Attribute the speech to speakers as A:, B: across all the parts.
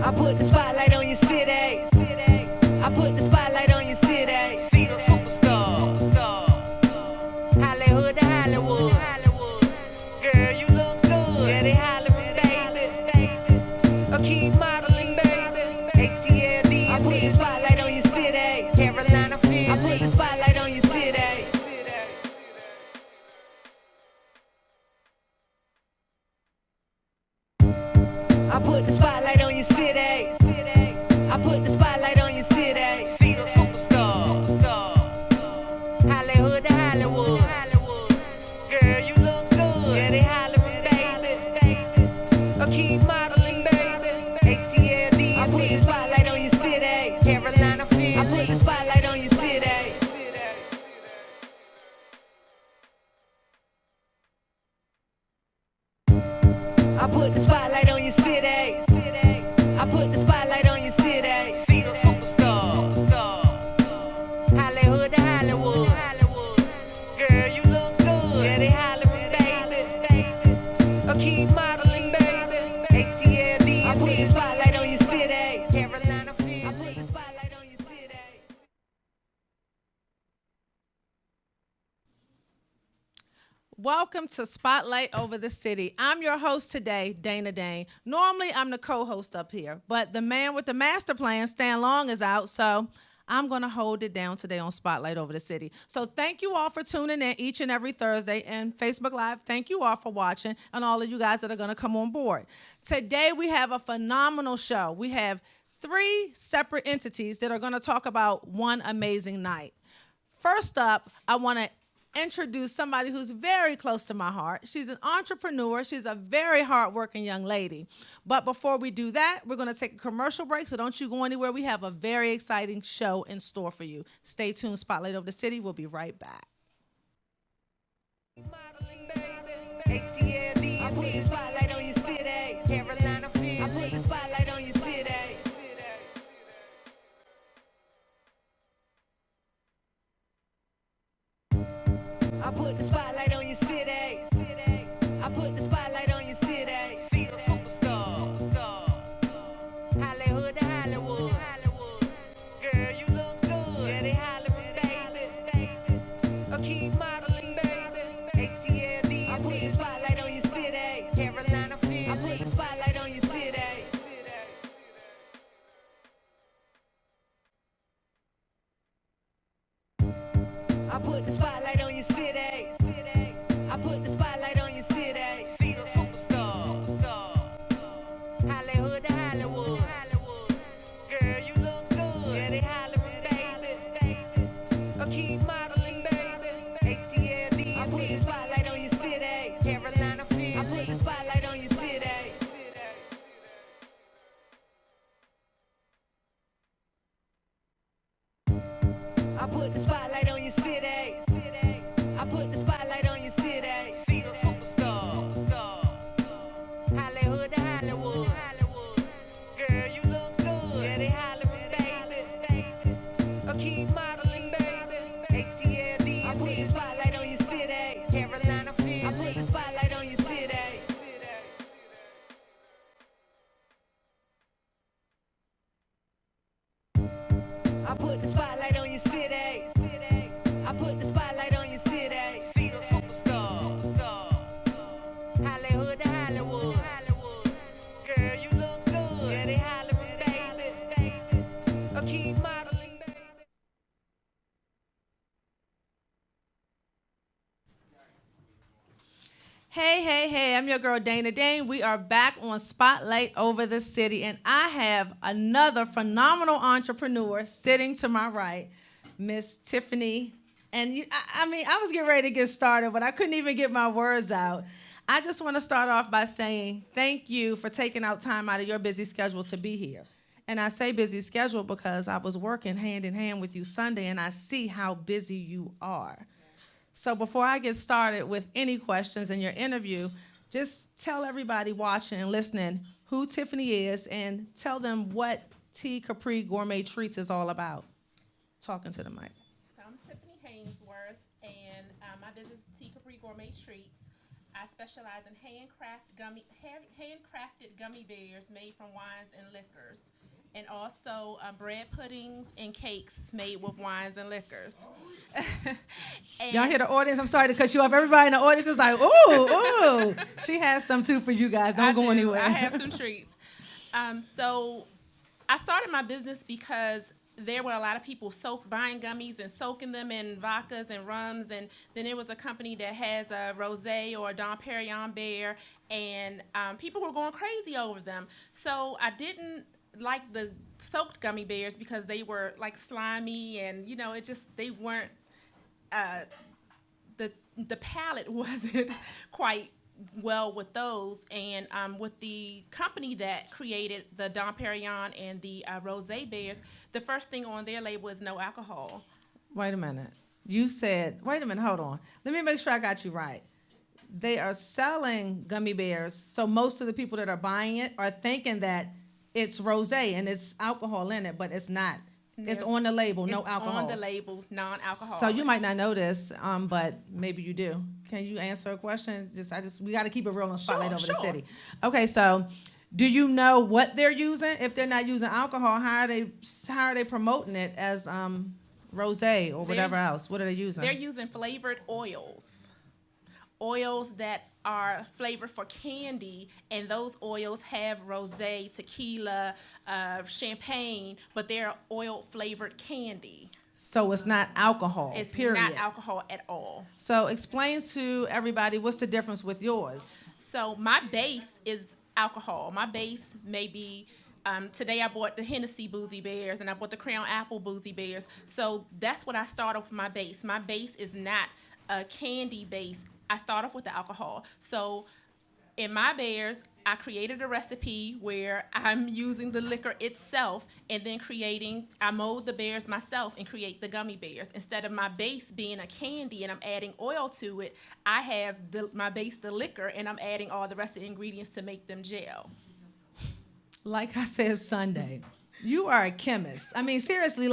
A: I put the spotlight on your city. I put the spotlight on your city. See the superstars. Hollywood to Hollywood. Girl, you look good. Yeah, they hollering, baby. Keep modeling, baby. ATLD. I put the spotlight on your city. Carolina, Philly. I put the spotlight on your city. I put the spotlight on your city. I put the spotlight on your city. See the superstars. Hollywood to Hollywood. Girl, you look good. Yeah, they hollering, baby. Keep modeling, baby. ATLD. I put the spotlight on your city. Carolina, Philly. I put the spotlight on your city. I put the spotlight on your city. I put the spotlight on your city. See the superstars. Hollywood to Hollywood. Girl, you look good. Yeah, they hollering, baby. Keep modeling, baby. ATLD. I put the spotlight on your city. Carolina, Philly. I put the spotlight on your city.
B: Welcome to Spotlight Over the City. I'm your host today, Dana Dane. Normally, I'm the co-host up here, but the man with the master plan, Stan Long, is out, so I'm going to hold it down today on Spotlight Over the City. So thank you all for tuning in each and every Thursday, and Facebook Live, thank you all for watching, and all of you guys that are going to come on board. Today, we have a phenomenal show. We have 3 separate entities that are going to talk about one amazing night. First up, I want to introduce somebody who's very close to my heart. She's an entrepreneur. She's a very hardworking young lady. But before we do that, we're going to take a commercial break, so don't you go anywhere. We have a very exciting show in store for you. Stay tuned. Spotlight Over the City. We'll be right back.
A: ATLD. I put the spotlight on your city. Carolina, Philly. I put the spotlight on your city. I put the spotlight on your city. I put the spotlight on your city. See the superstars. Hollywood to Hollywood. Girl, you look good. Yeah, they hollering, baby. Keep modeling, baby. ATLD. I put the spotlight on your city. Carolina, Philly. I put the spotlight on your city. I put the spotlight on your city. I put the spotlight on your city. See the superstars. Hollywood to Hollywood. Girl, you look good. Yeah, they hollering, baby. Keep modeling, baby. ATLD. I put the spotlight on your city. Carolina, Philly. I put the spotlight on your city. I put the spotlight on your city. I put the spotlight on your city. See the superstars. Hollywood to Hollywood. Girl, you look good. Yeah, they hollering, baby. Keep modeling, baby. ATLD. I put the spotlight on your city. Carolina, Philly. I put the spotlight on your city. I put the spotlight on your city. I put the spotlight on your city. See the superstars. Hollywood to Hollywood. Girl, you look good. Yeah, they hollering, baby. Keep modeling, baby.
B: Hey, I'm your girl, Dana Dane. We are back on Spotlight Over the City, and I have another phenomenal entrepreneur sitting to my right, Miss Tiffany. And I was getting ready to get started, but I couldn't even get my words out. I just want to start off by saying thank you for taking out time out of your busy schedule to be here. And I say busy schedule because I was working hand in hand with you Sunday, and I see how busy you are. So before I get started with any questions in your interview, just tell everybody watching and listening who Tiffany is and tell them what Tea Capri Gourmet Treats is all about. Talking to the mic.
C: So I'm Tiffany Hainsworth, and my business is Tea Capri Gourmet Treats. I specialize in handcrafted gummy bears made from wines and liquors, and also bread puddings and cakes made with wines and liquors. And
B: Y'all hear the audience? I'm sorry to cut you off. Everybody in the audience is like, ooh, ooh. She has some too for you guys. Don't go anywhere.
C: I have some treats. So I started my business because there were a lot of people buying gummies and soaking them in vodkas and rums, and then there was a company that has a rosé or a Dom Perignon beer, and people were going crazy over them. So I didn't like the soaked gummy bears because they were like slimy, and they weren't the palate wasn't quite well with those, and with the company that created the Dom Perignon and the rosé beers, the first thing on their label is no alcohol.
B: Wait a minute. You said, wait a minute, hold on. Let me make sure I got you right. They are selling gummy bears, so most of the people that are buying it are thinking that it's rosé and it's alcohol in it, but it's not. It's on the label, no alcohol.
C: On the label, non-alcoholic.
B: So you might not know this, but maybe you do. Can you answer a question? We got to keep it real on Spotlight over the city. Okay, so do you know what they're using? If they're not using alcohol, how are they promoting it as rosé or whatever else? What are they using?
C: They're using flavored oils that are flavored for candy, and those oils have rosé, tequila, champagne, but they're oil flavored candy.
B: So it's not alcohol,
C: it's
B: period.
C: Not alcohol at all.
B: So explain to everybody what's the difference with yours.
C: So my base is alcohol. My base may be, today I bought the Hennessy Boozy Bears and I bought the Crown Apple Boozy Bears. So that's what I start off with my base. My base is not a candy base. I start off with the alcohol. So in my bears, I created a recipe where I'm using the liquor itself and then I mold the bears myself and create the gummy bears. Instead of my base being a candy and I'm adding oil to it, I have my base, the liquor, and I'm adding all the rest of the ingredients to make them gel.
B: Like I said Sunday, you are a chemist. I mean, seriously,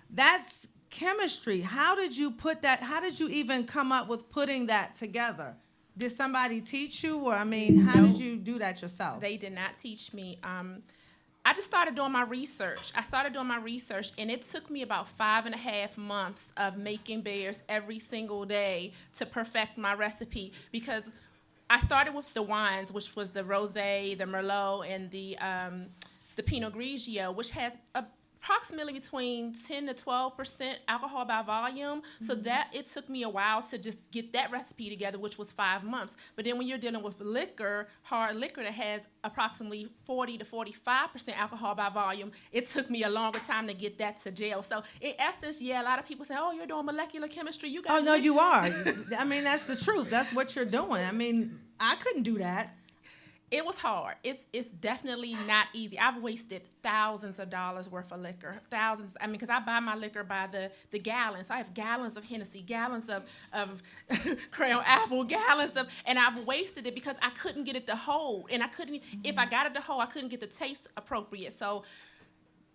B: that's chemistry. How did you put that? How did you even come up with putting that together? Did somebody teach you, or how did you do that yourself?
C: They did not teach me. I just started doing my research. And it took me about 5.5 months of making bears every single day to perfect my recipe, because I started with the wines, which was the rosé, the merlot, and the Pinot Grigio, which has approximately between 10 to 12% alcohol by volume. Mm-hmm. So that it took me a while to just get that recipe together, which was 5 months. But then when you're dealing with liquor, hard liquor that has approximately 40 to 45% alcohol by volume, it took me a longer time to get that to gel. So in essence, a lot of people say, oh, you're doing molecular chemistry. You got
B: no, you are. That's the truth. That's what you're doing. I couldn't do that.
C: It was hard. It's definitely not easy. I've wasted thousands of dollars worth of liquor. Thousands. Because I buy my liquor by the gallons. I have gallons of Hennessy, gallons of Crown Apple, and I've wasted it because I couldn't get it to hold. And I couldn't, if I got it to hold, I couldn't get the taste appropriate. So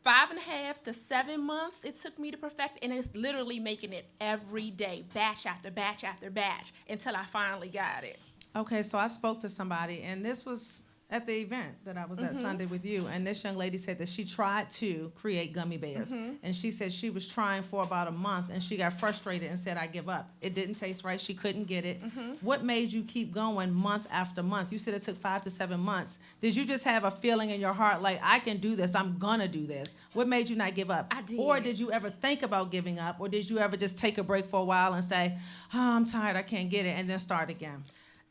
C: 5.5 to 7 months it took me to perfect, and it's literally making it every day, batch after batch after batch, until I finally got it.
B: Okay, so I spoke to somebody, and this was at the event that I was at Sunday with you, and this young lady said that she tried to create gummy bears, and she said she was trying for about a month, and she got frustrated and said, I give up. It didn't taste right. She couldn't get it. What made you keep going month after month? You said it took 5 to 7 months. Did you just have a feeling in your heart like, I can do this, I'm going to do this? What made you not give up?
C: I did.
B: Or did you ever think about giving up, or did you ever just take a break for a while and say, oh, I'm tired, I can't get it, and then start again?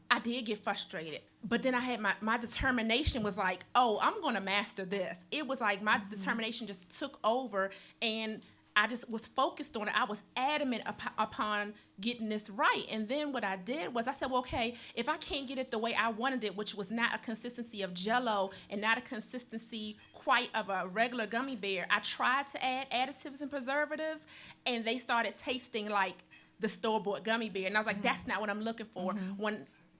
C: I did get frustrated, but then I had my determination was like, oh, I'm going to master this. It was like my determination just took over, and I just was focused on it. I was adamant upon getting this right. And then what I did was I said, well, okay, if I can't get it the way I wanted it, which was not a consistency of Jell-O and not a consistency quite of a regular gummy bear, I tried to add additives and preservatives, and they started tasting like the store-bought gummy bear. And I was like, that's not what I'm looking for.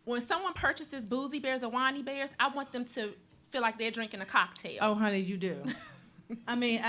C: When someone purchases boozy bears or winey bears, I want them to feel like they're drinking a cocktail.
B: Oh, honey, you do. I mean,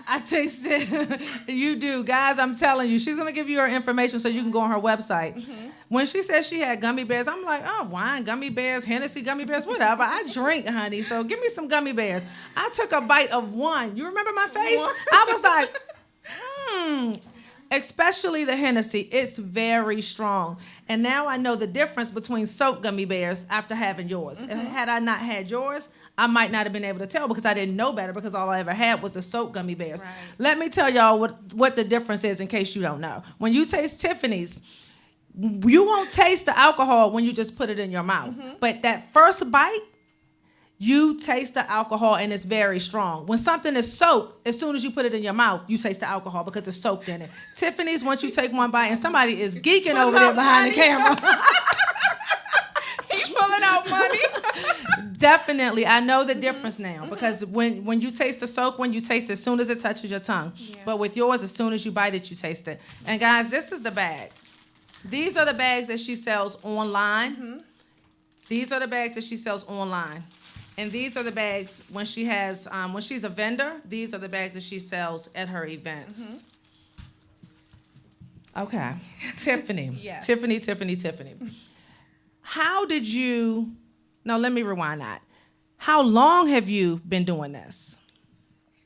B: I tasted. You do, guys. I'm telling you, she's gonna give you her information so you can go on her website.
C: Mm-hmm.
B: When she said she had gummy bears, I'm like, oh, wine, gummy bears, Hennessy, gummy bears, whatever. I drink, honey. So give me some gummy bears. I took a bite of one. You remember my face? I was like, Especially the Hennessy, it's very strong. And now I know the difference between soap gummy bears after having yours. Had I not had yours, I might not have been able to tell because I didn't know better because all I ever had was the soap gummy bears.
C: Right.
B: Let me tell y'all what the difference is in case you don't know. When you taste Tiffany's, you won't taste the alcohol when you just put it in your mouth. But that first bite, you taste the alcohol and it's very strong. When something is soaked, as soon as you put it in your mouth, you taste the alcohol because it's soaked in it. Tiffany's, once you take one bite, and somebody is geeking over there behind the camera.
C: He's pulling out money.
B: Definitely. I know the difference now because when you taste the soak, when you taste it as soon as it touches your tongue.
C: Yeah.
B: But with yours, as soon as you bite it, you taste it. And guys, this is the bag. These are the bags that she sells online. These are the bags that she sells online. And these are the bags when she has, when she's a vendor, these are the bags that she sells at her events. Okay. Tiffany.
C: Yes.
B: Tiffany. How did you, no, let me rewind that. How long have you been doing this?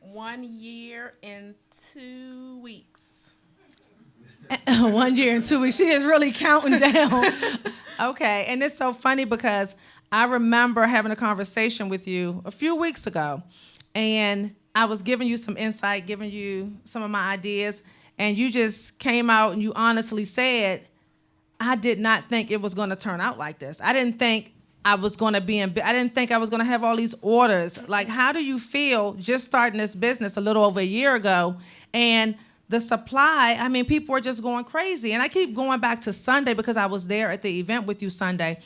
C: 1 year and 2 weeks.
B: 1 year and 2 weeks. She is really counting down. Okay. And it's so funny because I remember having a conversation with you a few weeks ago, and I was giving you some insight, giving you some of my ideas, and you just came out and you honestly said, I did not think it was going to turn out like this. I didn't think I was going to be I didn't think I was going to have all these orders. Like, how do you feel just starting this business a little over a year ago, and the supply, I mean, people are just going crazy. And I keep going back to Sunday because I was there at the event with you Sunday.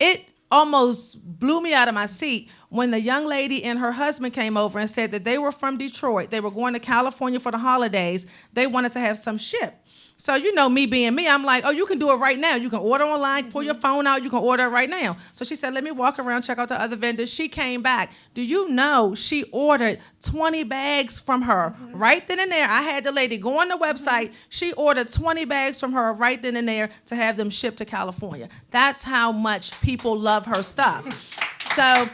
B: It almost blew me out of my seat when the young lady and her husband came over and said that they were from Detroit. They were going to California for the holidays. They wanted to have some shipped. So, you know, me being me, I'm like, oh, you can do it right now. You can order online, pull your phone out, you can order it right now. So she said, let me walk around, check out the other vendors. She came back. Do you know she ordered 20 bags from her right then and there? I had the lady go on the website. She ordered 20 bags from her right then and there to have them shipped to California. That's how much people love her stuff. So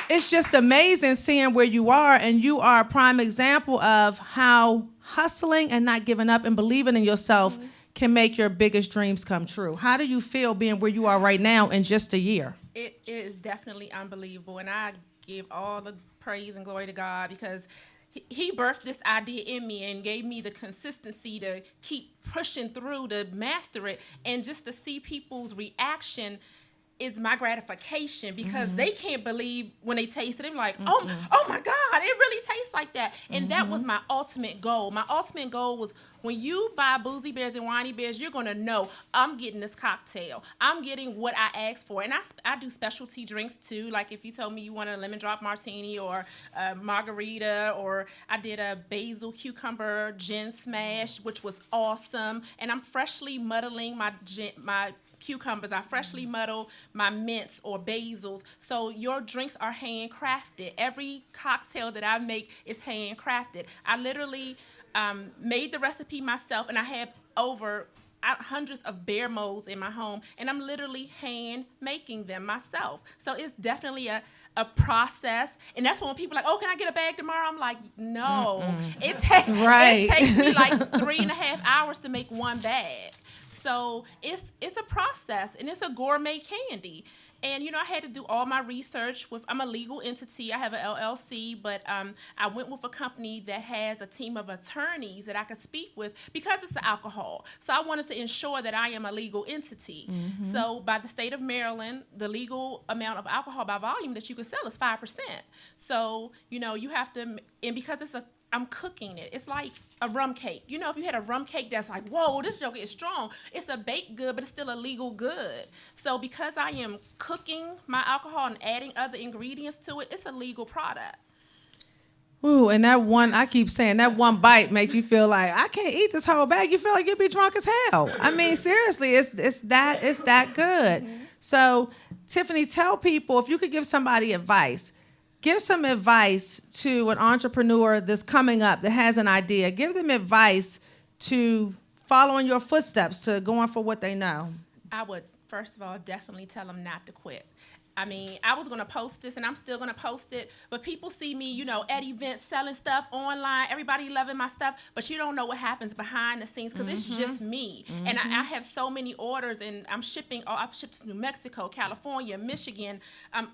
B: it's just amazing seeing where you are, and you are a prime example of how hustling and not giving up and believing in yourself can make your biggest dreams come true. How do you feel being where you are right now in just a year?
C: It is definitely unbelievable, and I give all the praise and glory to God because He birthed this idea in me and gave me the consistency to keep pushing through to master it, and just to see people's reaction is my gratification because they can't believe when they taste it. They're like, oh my God, it really tastes like that. And that was my ultimate goal. My ultimate goal was when you buy Boozy Bears and Whiny Bears, you're going to know I'm getting this cocktail. I'm getting what I asked for. And I do specialty drinks too. Like if you told me you want a lemon drop martini or a margarita, or I did a basil cucumber gin smash, which was awesome. And I'm freshly muddling my cucumbers. I freshly muddle my mints or basils. So your drinks are handcrafted. Every cocktail that I make is handcrafted. I literally made the recipe myself, and I have over hundreds of bear molds in my home, and I'm literally hand making them myself. So it's definitely a process, and that's when people are like, oh, can I get a bag tomorrow? I'm like, no. It takes me like 3.5 hours to make one bag. So it's a process, and it's a gourmet candy. And, you know, I had to do all my research I'm a legal entity. I have an LLC, but I went with a company that has a team of attorneys that I could speak with because it's alcohol. So I wanted to ensure that I am a legal entity. So by the state of Maryland, the legal amount of alcohol by volume that you can sell is 5%. So, you know, you have to, and because I'm cooking it. It's like a rum cake. You know, if you had a rum cake that's like, whoa, this joke is strong. It's a baked good, but it's still a legal good. So because I am cooking my alcohol and adding other ingredients to it, it's a legal product.
B: Ooh, and that one, I keep saying, that one bite makes you feel like, I can't eat this whole bag. You feel like you'd be drunk as hell. I mean, seriously, it's that good. So, Tiffany, tell people, if you could give somebody advice, give some advice to an entrepreneur that's coming up, that has an idea. Give them advice to following your footsteps, to going for what they know.
C: I would, first of all, definitely tell them not to quit. I mean, I was going to post this and I'm still going to post it, but people see me, you know, at events selling stuff online, everybody loving my stuff, but you don't know what happens behind the scenes because it's just me. And I have so many orders and I'm shipping, I've shipped to New Mexico, California, Michigan,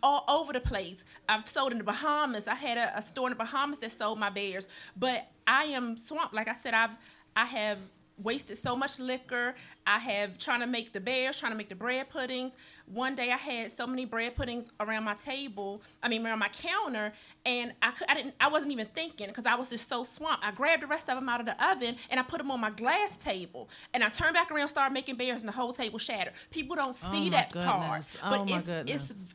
C: all over the place. I've sold in the Bahamas. I had a store in the Bahamas that sold my bears, but I am swamped. Like I said, I have wasted so much liquor. I have trying to make the bears, trying to make the bread puddings. One day I had so many bread puddings around my table, around my counter, and I wasn't even thinking because I was just so swamped. I grabbed the rest of them out of the oven and I put them on my glass table. And I turned back around, started making bears, and the whole table shattered. People don't see that part. But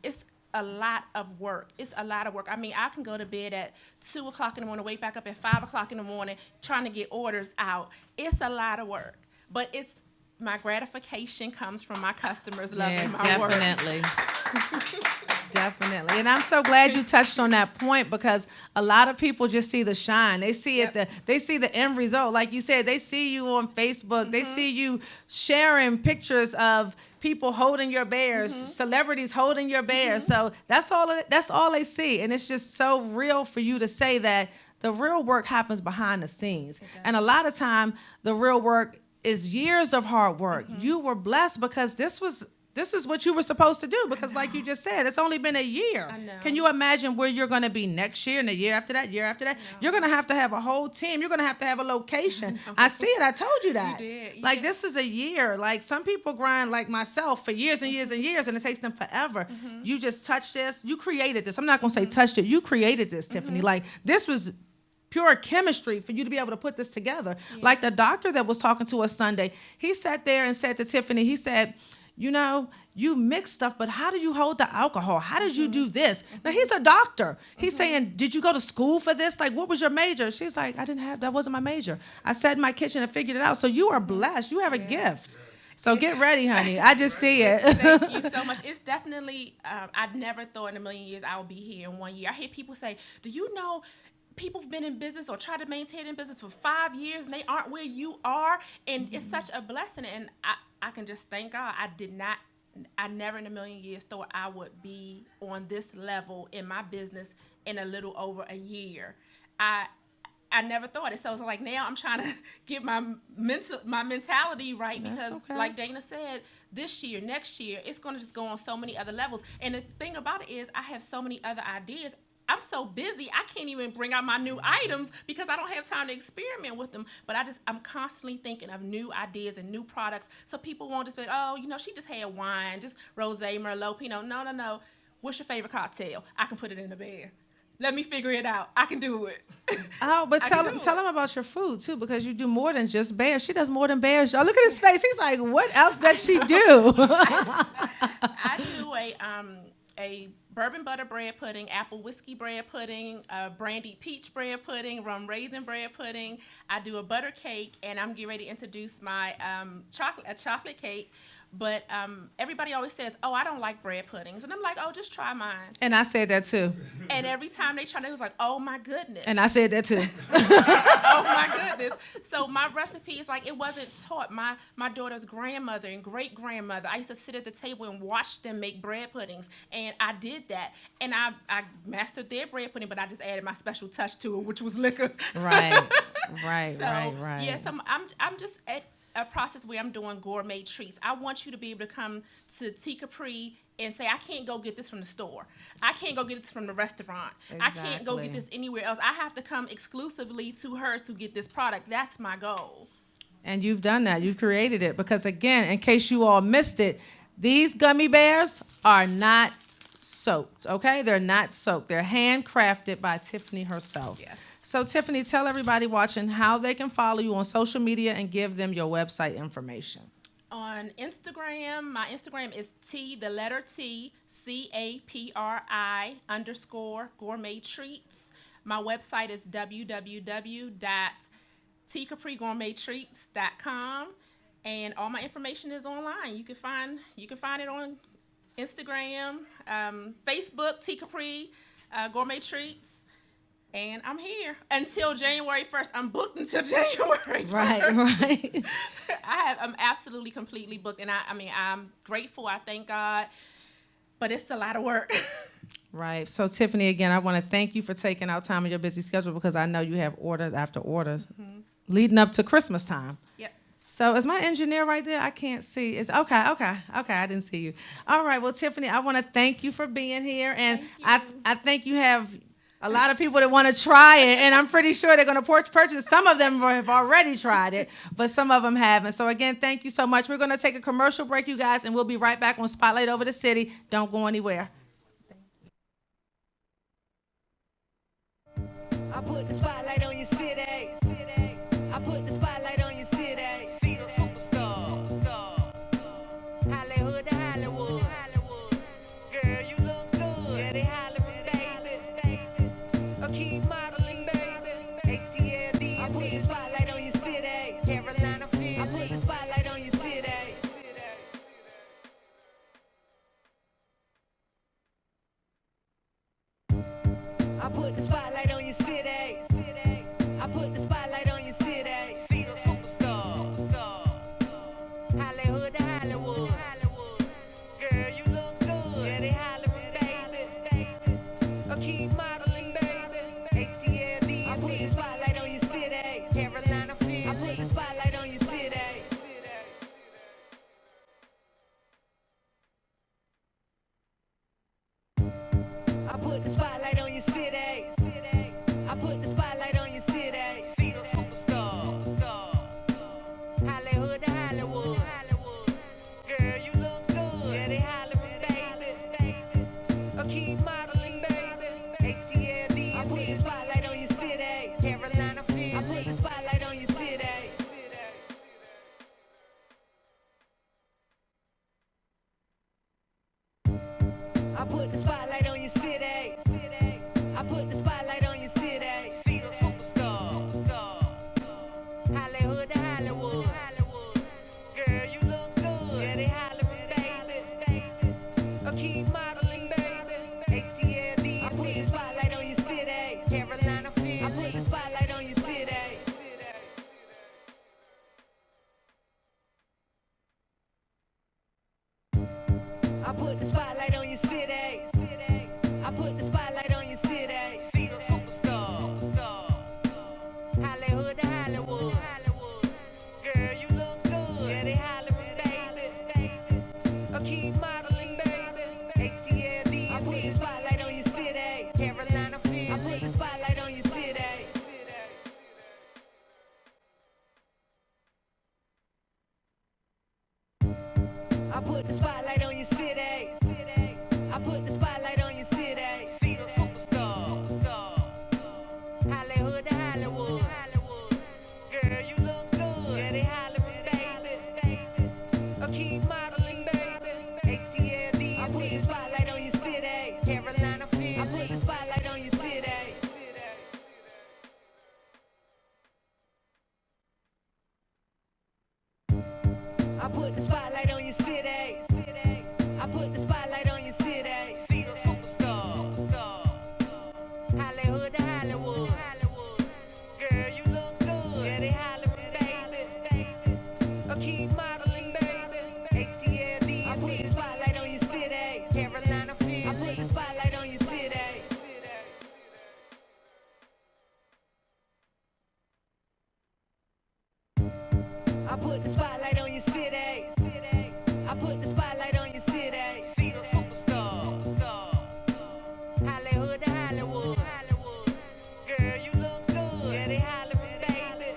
C: it's a lot of work. It's a lot of work. I mean, I can go to bed at 2 o'clock in the morning, wake back up at 5 o'clock in the morning, trying to get orders out. It's a lot of work, but it's my gratification comes from my customers loving my work.
B: Definitely. Definitely. And I'm so glad you touched on that point because a lot of people just see the shine. They see it, they see the end result. Like you said, they see you on Facebook. They see you sharing pictures of people holding your bears, celebrities holding your bears. So that's all they see. And it's just so real for you to say that the real work happens behind the scenes. And a lot of time the real work is years of hard work. You were blessed because this is what you were supposed to do because like you just said, it's only been a year.
C: I know.
B: Can you imagine where you're going to be next year and the year after that, year after that? You're going to have a whole team. You're going to have a location. I see it. I told you that.
C: You did.
B: Like this is a year. Like some people grind like myself for years and years and years and it takes them forever. You just touched this. You created this. I'm not going to say touched it. You created this, Tiffany. Like this was pure chemistry for you to be able to put this together. Like the doctor that was talking to us Sunday, he sat there and said to Tiffany, he said, you know, you mix stuff, but how do you hold the alcohol? How did you do this? Now, he's a doctor. He's saying, did you go to school for this? Like, what was your major? She's like, that wasn't my major. I sat in my kitchen and figured it out. So you are blessed. You have a gift. So get ready, honey. I just see it.
C: Thank you so much. It's definitely, I never thought in a million years I would be here in 1 year. I hear people say, do you know people have been in business or try to maintain in business for 5 years and they aren't where you are? And it's such a blessing. And I can just thank God. I never in a million years thought I would be on this level in my business in a little over a year. I never thought it. So it's like now I'm trying to get my mentality right because like Dana said, this year, next year, it's going to just go on so many other levels. And the thing about it is I have so many other ideas. I'm so busy, I can't even bring out my new items because I don't have time to experiment with them. But I'm constantly thinking of new ideas and new products so people won't just be like, oh, you know, she just had wine, just rosé, Merlot, Pinot. No. What's your favorite cocktail? I can put it in the beer. Let me figure it out. I can do it.
B: Oh, but tell them about your food, too, because you do more than just bears. She does more than bears. Oh, look at his face. He's like, what else does she do?
C: I do a bourbon butter bread pudding, apple whiskey bread pudding, brandy peach bread pudding, rum raisin bread pudding. I do a butter cake, and I'm getting ready to introduce my chocolate cake. But everybody always says, oh, I don't like bread puddings. And I'm like, oh, just try mine.
B: And I said that too.
C: And every time they tried, it was like, oh, my goodness.
B: And I said that too.
C: Oh, my goodness. So my recipe is like, it wasn't taught. My daughter's grandmother and great-grandmother, I used to sit at the table and watch them make bread puddings. And I did that. And I mastered their bread pudding, but I just added my special touch to it, which was liquor.
B: Right.
C: Yeah, so I'm just at a process where I'm doing gourmet treats. I want you to be able to come to Tea Capri and say, I can't go get this from the store. I can't go get this from the restaurant.
B: Exactly.
C: I can't go get this anywhere else. I have to come exclusively to her to get this product. That's my goal.
B: And you've done that. You've created it. Because, again, in case you all missed it, these gummy bears are not soaked, okay? They're not soaked. They're handcrafted by Tiffany herself.
C: Yes.
B: So, Tiffany, tell everybody watching how they can follow you on social media and give them your website information.
C: On Instagram, my Instagram is CAPRI_gourmet treats. My website is www.tcaprigourmettreats.com, and all my information is online. You can find it on Instagram, Facebook, Tea Capri. Gourmet Treats. And I'm here until January 1st. I'm booked until January 1st.
B: Right.
C: I'm absolutely completely booked. And I mean, I'm grateful. I thank God. But it's a lot of work.
B: Right. So, Tiffany, again, I want to thank you for taking out time in your busy schedule because I know you have orders after orders leading up to Christmas time.
C: Yep.
B: So, is my engineer right there? I can't see. It's okay. I didn't see you. All right. Well, Tiffany, I want to thank you for being here. And I think you have a lot of people that want to try it, and I'm pretty sure they're going to purchase. Some of them have already tried it, but some of them haven't. So, again, thank you so much. We're going to take a commercial break, you guys, and we'll be right back on Spotlight Over the City. Don't go anywhere.
A: I put the spotlight on your city. I put the spotlight on your city. See those superstars. Hollywood to Hollywood. Girl, you look good. Yeah, they hollering, baby. Keep modeling, baby. ATLD. I put the spotlight on your city. Carolina, Philly. I put the spotlight on your city. I put the spotlight on your city. I put the spotlight on your city. See those superstars. Hollywood to Hollywood. Girl, you look good. Yeah, they hollering, baby. Keep modeling, baby. ATLD. I put the spotlight on your city. Carolina, Philly. I put the spotlight on your city. I put the spotlight on your city. I put the spotlight on your city. See those superstars. Hollywood to Hollywood. Girl, you look good. Yeah, they hollering, baby. Keep modeling, baby. ATLD. I put the spotlight on your city. Carolina, Philly. I put the spotlight on your city. I put the spotlight on your city. I put the spotlight on your city. See those superstars. Hollywood to Hollywood. Girl, you look good. Yeah, they hollering, baby. Keep modeling, baby. ATLD. I put the spotlight on your city. Carolina, Philly. I put the spotlight on your city. I put the spotlight on your city. I put the spotlight on your city. See those superstars. Hollywood to Hollywood. Girl, you look good. Yeah, they hollering, baby. Keep modeling, baby. ATLD. I put the spotlight on your city. Carolina, Philly. I put the spotlight on your city. I put the spotlight on your city. I put the spotlight on your city. See those superstars. Hollywood to Hollywood. Girl, you look good. Yeah, they hollering, baby. Keep modeling, baby. ATLD. I put the spotlight on your city. Carolina, Philly. I put the spotlight on your city. I put the spotlight on your city. I put the spotlight on your city. See those superstars. Hollywood to Hollywood. Girl, you look good. Yeah, they hollering, baby. Keep modeling, baby. ATLD. I put the spotlight on your city. Carolina, Philly. I put the spotlight on your city. I put the spotlight on your city. I put the spotlight on your city. See those superstars. Hollywood to Hollywood. Girl, you look good. Yeah, they hollering, baby.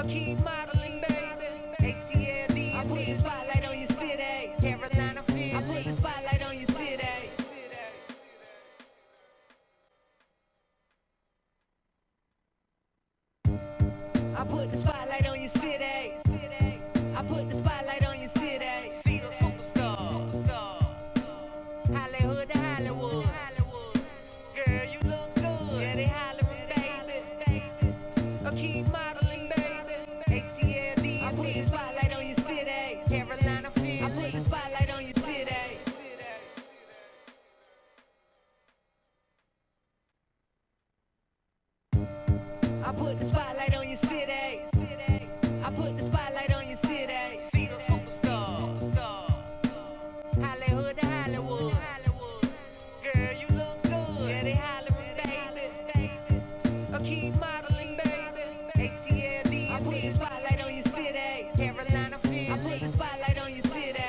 A: Keep modeling, baby. ATLD. I put the spotlight on your city. Carolina, Philly. I put the spotlight on your city. I put the spotlight on your city. I put the spotlight on your city. See those superstars. Hollywood to Hollywood. Girl, you look good. Yeah, they hollering, baby. Keep modeling, baby. ATLD. I put the spotlight on your city. Carolina, Philly. I put the spotlight on your city. I put the spotlight on your city. I put the spotlight on your city. See those superstars. Hollywood to Hollywood. Girl, you look good. Yeah, they hollering, baby. Keep modeling, baby. ATLD. I put the spotlight on your city. Carolina, Philly. I put the spotlight on your city.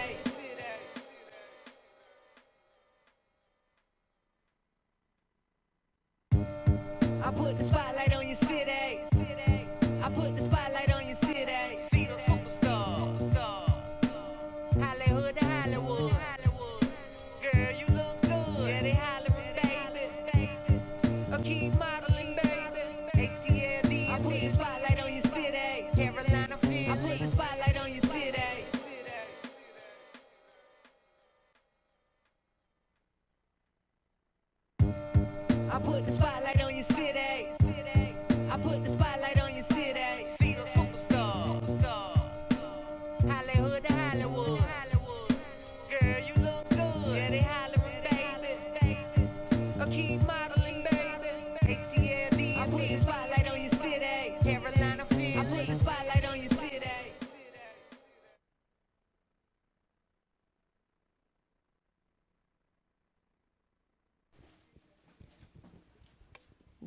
A: I put the spotlight on your city. I put the spotlight on your city. See those superstars. Hollywood to Hollywood. Girl, you look good. Yeah, they hollering, baby. Keep modeling, baby. ATLD. I put the spotlight on your city. Carolina, Philly. I put the spotlight on your city. I put the spotlight on your city. I put the spotlight on your city. See those superstars. Hollywood to Hollywood. Girl, you look good. Yeah, they hollering, baby. Keep modeling, baby. ATLD. I put the spotlight on your city. Carolina, Philly. I put the spotlight on your city.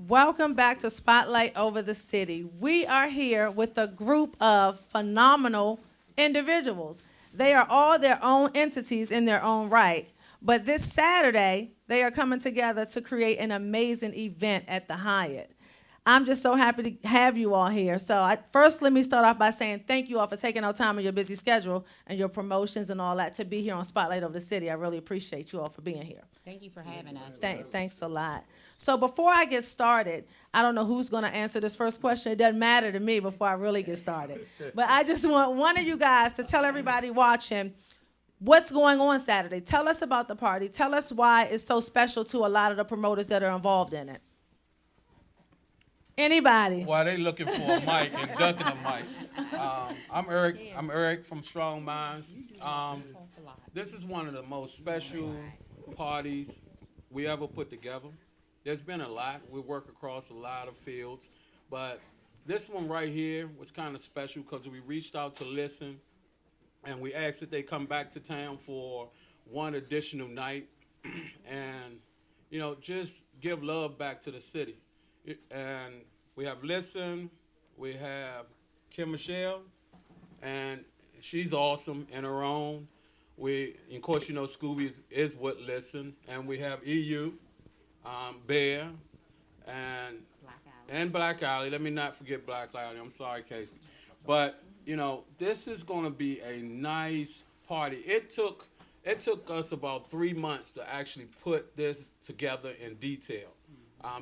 B: Welcome back to Spotlight Over the City. We are here with a group of phenomenal individuals. They are all their own entities in their own right. But this Saturday, they are coming together to create an amazing event at the Hyatt. I'm just so happy to have you all here. So first, let me start off by saying thank you all for taking out time in your busy schedule and your promotions and all that to be here on Spotlight Over the City. I really appreciate you all for being here.
D: Thank you for having us.
B: Thanks a lot. So before I get started, I don't know who's going to answer this first question. It doesn't matter to me before I really get started. But I just want one of you guys to tell everybody watching what's going on Saturday. Tell us about the party. Tell us why it's so special to a lot of the promoters that are involved in it. Anybody?
E: While they looking for a mic and ducking a mic, I'm Eric. I'm Eric from Strong Minds. This is one of the most special parties we ever put together. There's been a lot. We work across a lot of fields, but this one right here was kind of special because we reached out to listen, and we asked that they come back to town for one additional night, and just give love back to the city. And we have Listen, we have Kim Michelle, and she's awesome in her own. Of course, Scooby is with Listen, and we have EU, Bear, and Black Alley. Let me not forget Black Alley. I'm sorry, Casey. But, this is going to be a nice party. It took us about 3 months to actually put this together in detail.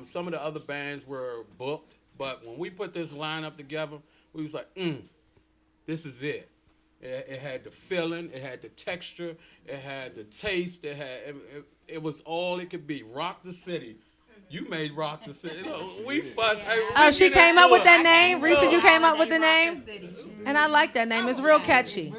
E: Some of the other bands were booked, but when we put this lineup together, we was like, this is it. It had the feeling, it had the texture, it had the taste, it was all it could be. Rock the City. You made Rock the City. We fuss.
B: Oh, she came up with that name? Reesa, you came up with the name? And I like that name. It's real catchy.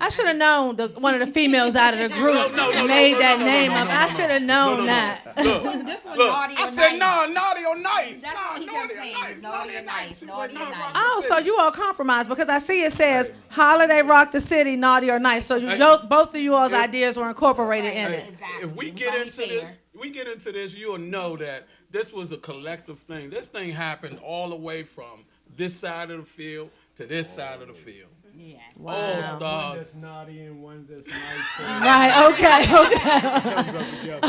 B: I should have known one of the females out of the group made that name up. I should have known that.
D: This one naughty or
E: I said,
D: nice.
E: naughty or nice.
D: That's what he kept saying. Naughty or nice. Naughty or nice.
B: Oh, so you all compromised because I see it says Holiday Rock the City, Naughty or Nice. So both of you all's ideas were incorporated in it.
D: Exactly.
E: If we get into this, you'll know that this was a collective thing. This thing happened all the way from this side of the field to this side of the field.
D: Yeah.
B: Wow.
E: All
F: One
E: stars.
F: that's naughty and one that's nice.
B: Right,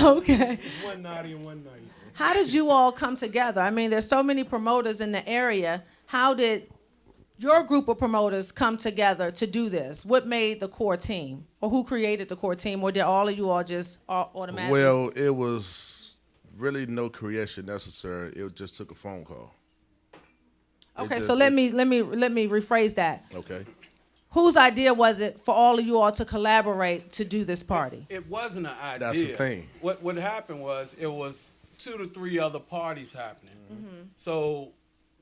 B: okay.
F: It's one naughty and one nice.
B: How did you all come together? I mean, there's so many promoters in the area. How did your group of promoters come together to do this? What made the core team? Or who created the core team? Or did all of you all just automatically?
G: Well, it was really no creation necessary. It just took a phone call.
B: Okay, so let me rephrase that.
G: Okay.
B: Whose idea was it for all of you all to collaborate to do this party?
E: It wasn't an idea.
G: That's the thing.
E: What happened was it was 2 to 3 other parties happening. Mm-hmm. So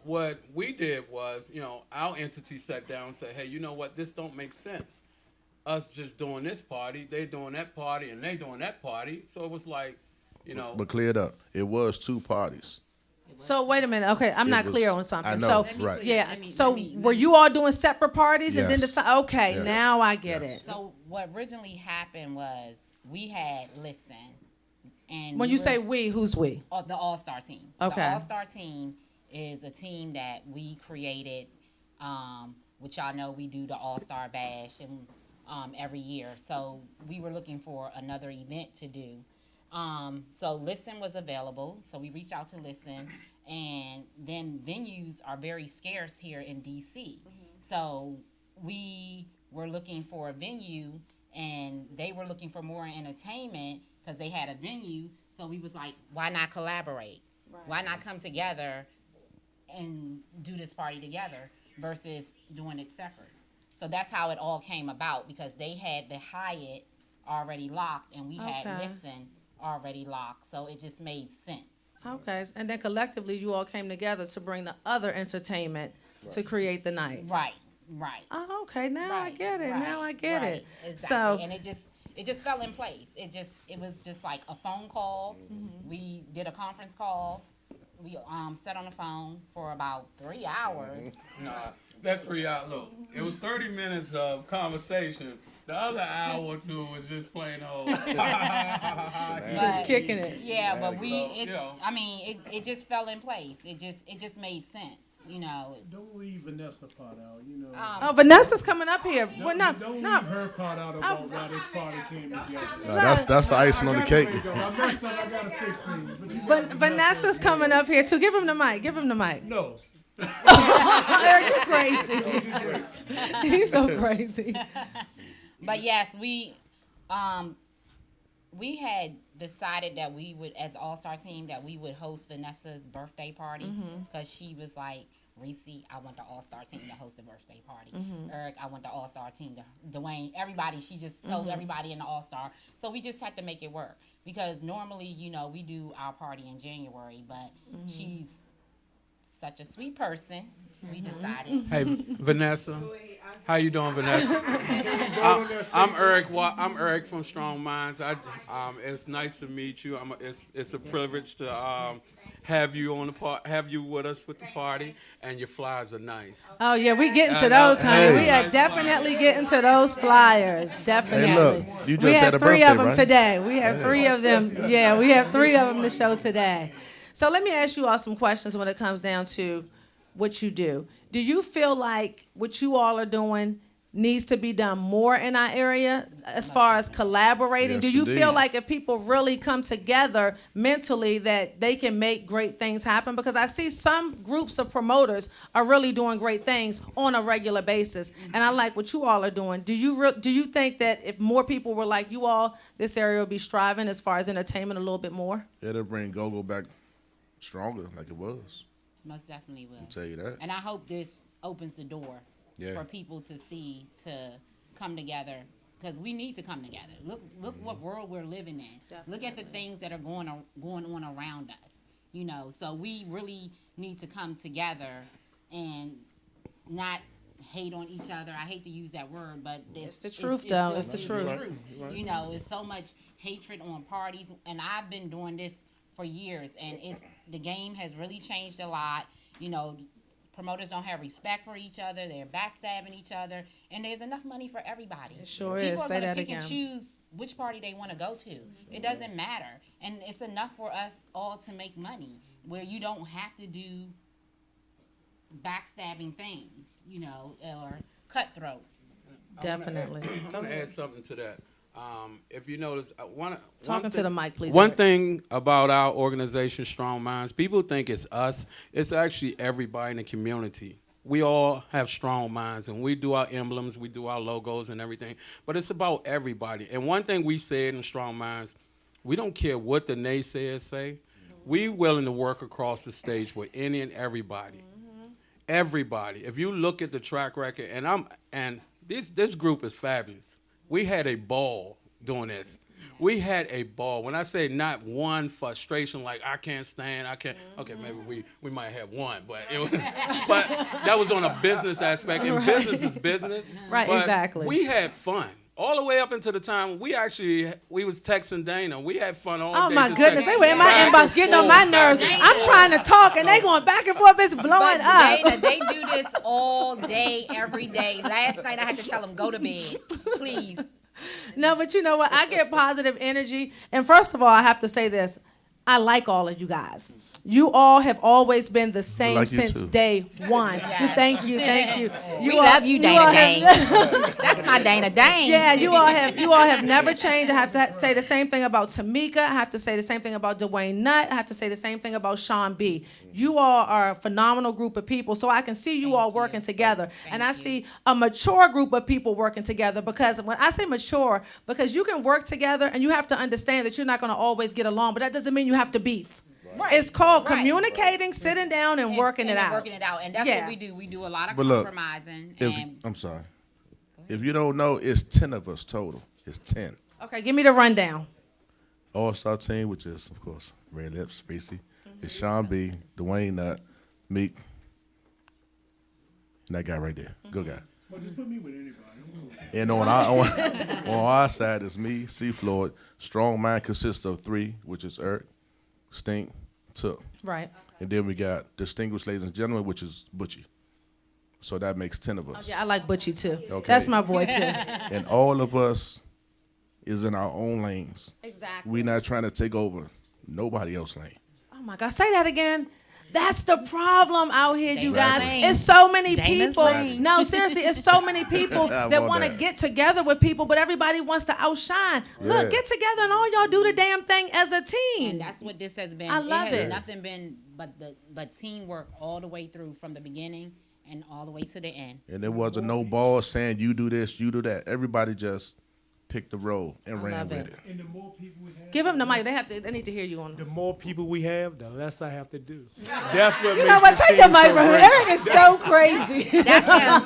E: what we did was, our entity sat down and said, hey, you know what? This don't make sense. Us just doing this party, they doing that party, and they doing that party. So it was like,
G: But clear it up. It was 2 parties.
B: So wait a minute. Okay, I'm not
G: was-
B: clear on something.
G: I know,
B: So
G: right.
B: yeah.
D: Let me-
B: So
D: let me-
B: were you all doing separate parties and then
G: Yes.
B: decide? Okay,
G: Yes.
B: now I get
G: Yes.
B: it.
D: So what originally happened was we had Listen, and
B: When
D: we
B: you
D: were-
B: say we, who's we?
D: the All-Star team.
B: Okay.
D: The All-Star team is a team that we created, which y'all know we do the All-Star Bash and every year. So we were looking for another event to do. So Listen was available, so we reached out to Listen, and then venues are very scarce here in DC. So we were looking for a venue, and they were looking for more entertainment because they had a venue. So we was like, why not collaborate? Why not come together and do this party together versus doing it separate? So that's how it all came about, because they had the Hyatt already locked and we had
B: Okay.
D: Listen already locked. So it just made sense.
B: Okay, and then collectively you all came together to bring the other entertainment to create the night.
D: Right, right.
B: Oh, okay. Now I
D: Right,
B: get it. Now I
D: right,
B: get
D: right,
B: it.
D: Exactly.
B: So
D: And it just fell in place. It was just like a phone call. We did a conference call. We sat on the phone for about 3 hours.
E: Nah, that 3 hour, look, it was 30 minutes of conversation. The other hour or two was just plain old.
B: just
D: But-
B: kicking it.
D: Yeah, but
E: Yeah.
D: I mean, it just fell in place. It just made sense, you know.
F: Don't leave Vanessa part out, you know.
B: Oh, Vanessa's coming up here. Well, no,
F: Don't
B: no.
F: leave her part out about why this party came together.
G: That's the icing on the cake.
F: I messed up. I gotta fix things. But you
B: But Vanessa's coming up here too. Give him the mic. Give him the mic.
F: No.
B: Eric, you crazy. He's so crazy.
D: But yes, we had decided that we would, as All-Star team, that we would host Vanessa's birthday party, because she was like, Reese, I want the All-Star team to host a birthday party. Eric, I want the All-Star team to, Dwayne, everybody. She just told everybody in the All-Star. So we just had to make it work, because normally, you know, we do our party in January, but she's such a sweet person. We decided.
E: Hey, Vanessa. How you doing, Vanessa? I'm Eric. I'm Eric from Strong Minds. It's nice to meet you. It's a privilege to have you on have you with us with the party, and your flyers are nice.
B: Oh yeah, we getting to
E: I know.
B: those, honey.
G: Hey.
B: We are definitely getting to those flyers. Definitely.
G: Hey, look, you just
B: we
G: had
B: have
G: a
B: 3
G: birthday,
B: of them
G: right?
B: today. We have 3 of them. Yeah, we have 3 of them to show today. So let me ask you all some questions when it comes down to what you do. Do you feel like what you all are doing needs to be done more in our area as far as collaborating?
G: Yes,
B: Do you
G: indeed.
B: feel like if people really come together mentally that they can make great things happen? Because I see some groups of promoters are really doing great things on a regular basis, and I like what you all are doing. Do you think that if more people were like you all, this area would be striving as far as entertainment a little bit more?
G: It'll bring go-go back stronger like it was.
D: Most definitely will.
G: I'll tell you that.
D: And I hope this opens the door
G: Yeah.
D: for people to see, to come together, because we need to come together. Look what world we're living in. Look at the things that are going on around us. You know, so we really need to come together and not hate on each other. I hate to use that word, but
B: It's the truth, though. It's the truth.
D: You know, it's so much hatred on parties, and I've been doing this for years, and the game has really changed a lot. You know, promoters don't have respect for each other. They're backstabbing each other, and there's enough money for everybody.
B: It sure
D: People
B: is.
D: are
B: Say
D: gonna
B: that
D: pick
B: again.
D: and choose which party they want to go to. It doesn't matter, and it's enough for us all to make money, where you don't have to do backstabbing things, you know, or cutthroat.
B: Definitely.
E: I'm gonna add something to that. If you notice,
B: Talking to the mic, please.
E: One
B: Eric.
E: thing about our organization, Strong Minds, people think it's us. It's actually everybody in the community. We all have strong minds, and we do our emblems, we do our logos and everything. But it's about everybody. And one thing we said in Strong Minds, we don't care what the naysayers say. We willing to work across the stage with any and everybody. Everybody. If you look at the track record, and this group is fabulous. We had a ball doing this. We had a ball. When I say not one frustration, like I can't stand, I can't. Okay, maybe we might have one, but it was, but that was on a business aspect, and business is business.
B: Right,
E: But
B: exactly.
E: We had fun. all the way up until the time we was texting Dana. We had fun all
B: Oh
E: day.
B: my
E: just
B: goodness,
E: texting
B: they were in my
E: back
B: inbox
E: and
B: getting on
E: forth,
B: my nerves.
E: back and
B: I'm
E: forth.
B: trying to talk and they going back and forth. It's blowing
D: But
B: up.
D: Dana, they do this all day, every day. Last night I had to tell them, go to bed, please.
B: No, but you know what? I get positive energy. And first of all, I have to say this. I like all of you guys. You all have always been the same
G: like you
B: since
G: too.
B: day one.
D: Yes.
B: Thank you.
D: We love you, Dana Dane. That's my Dana Dane.
B: Yeah, you all have never changed. I have to say the same thing about Tamika. I have to say the same thing about Dwayne Nutt. I have to say the same thing about Sean B. You all are a phenomenal group of people. So I can see you all working together. And I see a mature group of people working together, because when I say mature, because you can work together and you have to understand that you're not going to always get along, but that doesn't mean you have to beef.
D: Right.
B: It's called
D: Right.
B: communicating, sitting down and working it out.
D: Working it out. And that's
B: Yeah.
D: what we do. We do a lot of
G: But look,
D: compromising.
G: If,
D: and
G: I'm sorry. If you don't know, it's 10 of us total. It's 10.
B: Okay, give me the rundown.
G: All-star team, which is, of course, Red Lips, Reese. It's Sean B, Dwayne Nutt, Meek, and that guy right there. Good guy.
F: Well, just put me with anybody.
G: And on our side is me, C. Floyd. Strong Mind consists of 3, which is Eric, Stink, Took.
B: Right.
G: And then we got Distinguished Ladies and Gentlemen, which is Butchie. So that makes 10 of us.
B: Yeah, I like Butchie too.
G: Okay.
B: That's my boy too.
G: And all of us is in our own lanes.
B: Exactly.
G: We're not trying to take over nobody else's lane.
B: Oh my God, say that again. That's the problem out here, you
D: Dana's
B: guys.
D: lane.
B: It's so many
D: Dana's
B: people.
D: lane.
B: No, seriously, it's so many people
G: I
B: that
G: want
B: want to
G: that.
B: get together with people, but everybody wants to outshine. Look,
G: Yeah.
B: get together and all y'all do the damn thing as a team.
D: And that's what this has been.
B: I love
D: it has
B: it.
D: nothing been but teamwork all the way through, from the beginning and all the way to the end.
G: And there wasn't no ball saying you do this, you do that. Everybody just picked the role and ran
B: love
G: with
B: it.
G: it.
F: And the more people we have,
B: Give them the mic. They need to hear you on.
F: the more people we have, the less I have to do. That's what
B: You
F: makes
B: know what?
F: the
B: Take the
F: team
B: mic
F: so
B: from him.
F: great.
B: Eric is so crazy.
D: That's him.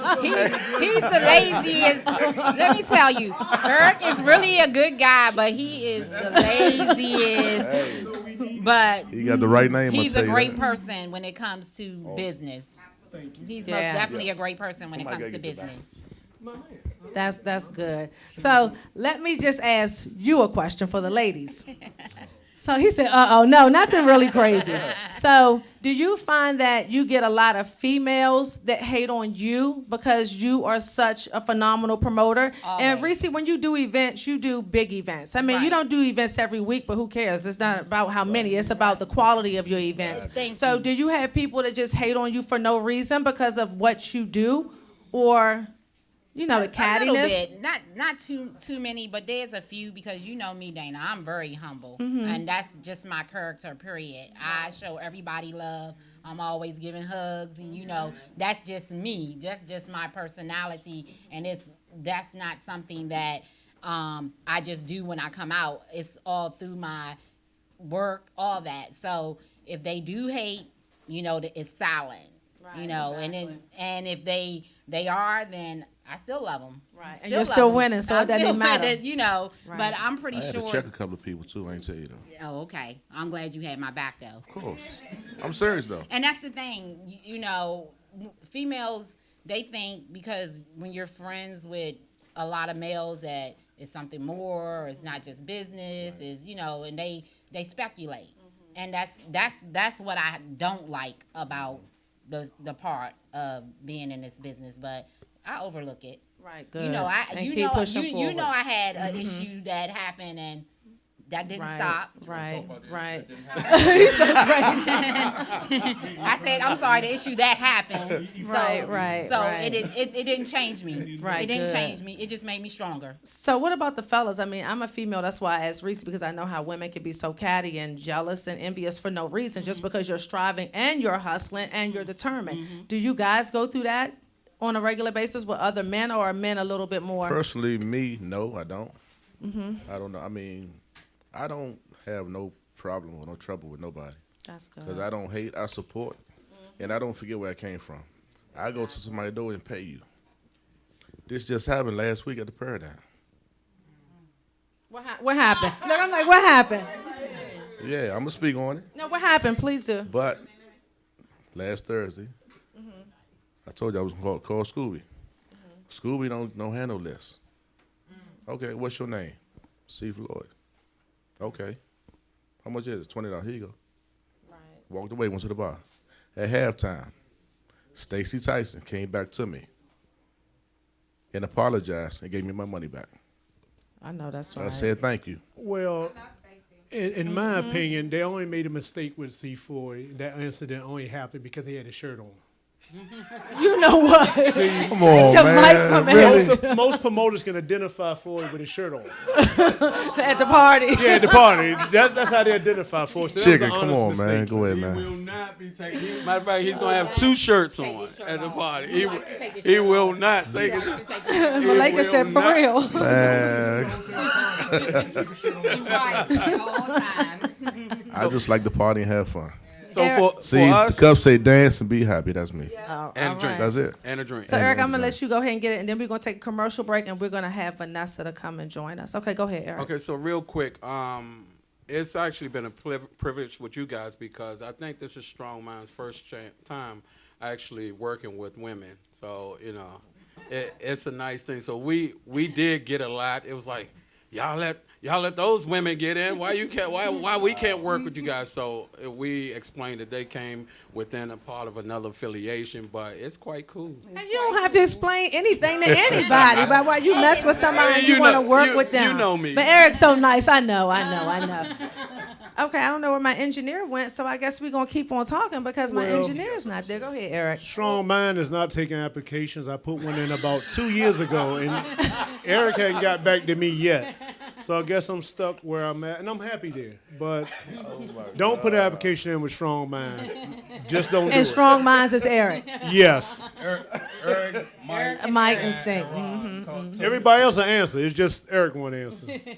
D: He's the laziest. Let me tell you, Eric is really a good guy, but he is the laziest. But
G: You got the right name.
D: he's
G: I'll
D: a
G: tell
D: great
G: you that.
D: person when it comes to business. He's most
B: Yeah.
D: definitely a great person when it
G: Somebody
D: comes to
G: gotta get
D: business.
B: That's good. So let me just ask you a question for the ladies. So he said, no, nothing really crazy. So do you find that you get a lot of females that hate on you because you are such a phenomenal promoter? And
D: Always.
B: Reese, when you do events, you do big events. I mean, you
D: Right.
B: don't do events every week, but who cares? It's not about how many. It's about the quality of your events.
D: Thank
B: So
D: you.
B: do you have people that just hate on you for no reason because of what you do? Or, the
D: A little
B: cattiness?
D: bit, not too many, but there's a few, because you know me, Dana. I'm very humble,
B: Mm-hmm.
D: and that's just my character. Period. I show everybody love. I'm always giving hugs, and that's just me. That's just my personality, and that's not something that I just do when I come out. It's all through my work, all that. So if they do hate, it's silent.
B: Right,
D: And if they are, then I still love them.
B: Right, and you're still winning, so it doesn't matter.
D: But
B: Right.
D: I'm pretty
G: I had
D: sure.
G: to check a couple of people too. I ain't tell you though.
D: Oh, okay. I'm glad you had my back, though.
G: Of course. I'm serious though.
D: And that's the thing, females, they think because when you're friends with a lot of males that it's something more, or it's not just business, and they speculate. And that's what I don't like about the part of being in this business, but I overlook it.
B: Right, good.
D: And
B: And keep pushing
D: you
B: forward.
D: know I had an issue that happened, and that didn't stop.
B: Right.
D: I said, I'm sorry, the issue that happened. So,
B: Right.
D: So it didn't change me.
B: Right,
D: It didn't
B: good.
D: change me. It just made me stronger.
B: So what about the fellas? I mean, I'm a female. That's why I asked Reese, because I know how women can be so catty and jealous and envious for no reason, just because you're striving and you're hustling and you're determined. Do you guys go through that on a regular basis with other men, or are men a little bit more?
G: Personally, me, no, I don't. I don't know. I mean, I don't have no problem or no trouble with nobody.
B: That's good.
G: Because I don't hate, I support, and I don't forget where I came from. I go to somebody's door and pay you. This just happened last week at the Paradigm.
B: What happened? Look, I'm like, what happened?
G: Yeah, I'm going to speak on it.
B: No, what happened? Please do.
G: But last Thursday, I told you I was going to call Scooby. Scooby don't handle this. Okay, what's your name? C. Floyd. Okay. How much is it? $20. Here you go.
B: Right.
G: Walked away, went to the bar. At halftime, Stacy Tyson came back to me and apologized and gave me my money back.
B: I know that's
G: I
B: right.
G: said thank you.
F: Well, in my opinion, they only made a mistake with C4. That incident only happened because he had a shirt on.
B: You know what?
G: Come on,
B: the mic from
G: man. Really?
F: Most promoters can identify Floyd with his shirt on.
B: At the party.
F: Yeah, at the party. That's how they identify Floyd. So that was
G: Chicken,
F: an
G: come
F: honest
G: on,
F: mistake.
G: man. Go ahead,
E: He
G: man.
E: will not be taking. Matter of fact, he's gonna have 2 shirts on at the party. He will not take it.
B: Malika said, for real.
G: Man,
D: Right, all times.
G: I just like to party and have fun.
E: So for
G: See, the
E: us,
G: cups say dance and be happy. That's me.
B: Oh,
E: and
B: all
E: drink.
B: right.
G: That's it.
E: and a drink.
B: So, Eric, I'm going to
G: Right.
B: let you go ahead and get it, and then we're going to take a commercial break, and we're going to have Vanessa to come and join us. Okay, go ahead, Eric.
E: Okay, so real quick, it's actually been a privilege with you guys because I think this is Strong Mind's first time actually working with women. So it's a nice thing. So we did get a lot. It was like y'all let those women get in. Why you can't? Why we can't work with you guys? So we explained that they came within a part of another affiliation, but it's quite cool.
B: And you don't have to explain anything to anybody about why you mess with somebody and you want to work with them.
E: You know me.
B: But Eric's so nice. I know. Okay, I don't know where my engineer went, so I guess we're going to keep on talking because my
F: Well-
B: engineer's not there. Go ahead, Eric.
F: Strong Mind is not taking applications. I put one in about 2 years ago, and Eric hadn't got back to me yet. So I guess I'm stuck where I'm at, and I'm happy there. But don't put an application in with Strong Mind. Just don't do
B: And
F: it.
B: Strong Minds is Eric.
F: Yes.
E: Eric, Mike,
B: Mike and Stink. Mm-hmm.
F: Everybody else will answer. It's just Eric won't answer. Here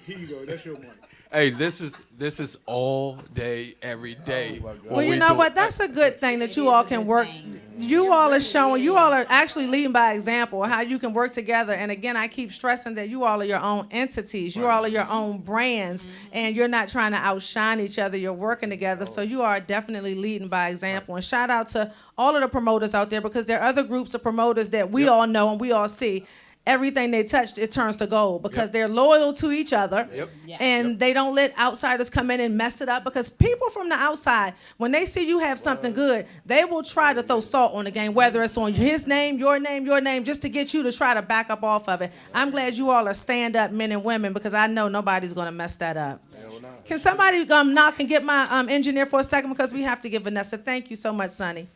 F: you go. That's your money.
E: Hey, this is all day, every day.
B: Well, you know what? That's a good thing that you all can work. You all are showing, you all are actually leading by example how you can work together. And again, I keep stressing that you all are your own entities. You all are your own brands, and you're not trying to outshine each other. You're working together. So you are definitely leading by example. And shout out to all of the promoters out there because there are other groups of promoters that we all know and we all see. Everything they touch, it turns to gold because they're loyal to each other and they don't let outsiders come in and mess it up because people from the outside, when they see you have something good, they will try to throw salt on the game, whether it's on his name, your name, just to get you to try to back up off of it. I'm glad you all are stand-up men and women because I know nobody's going to mess that up. Can somebody knock and get my engineer for a second because we have to get Vanessa. Thank you so much, Sonny.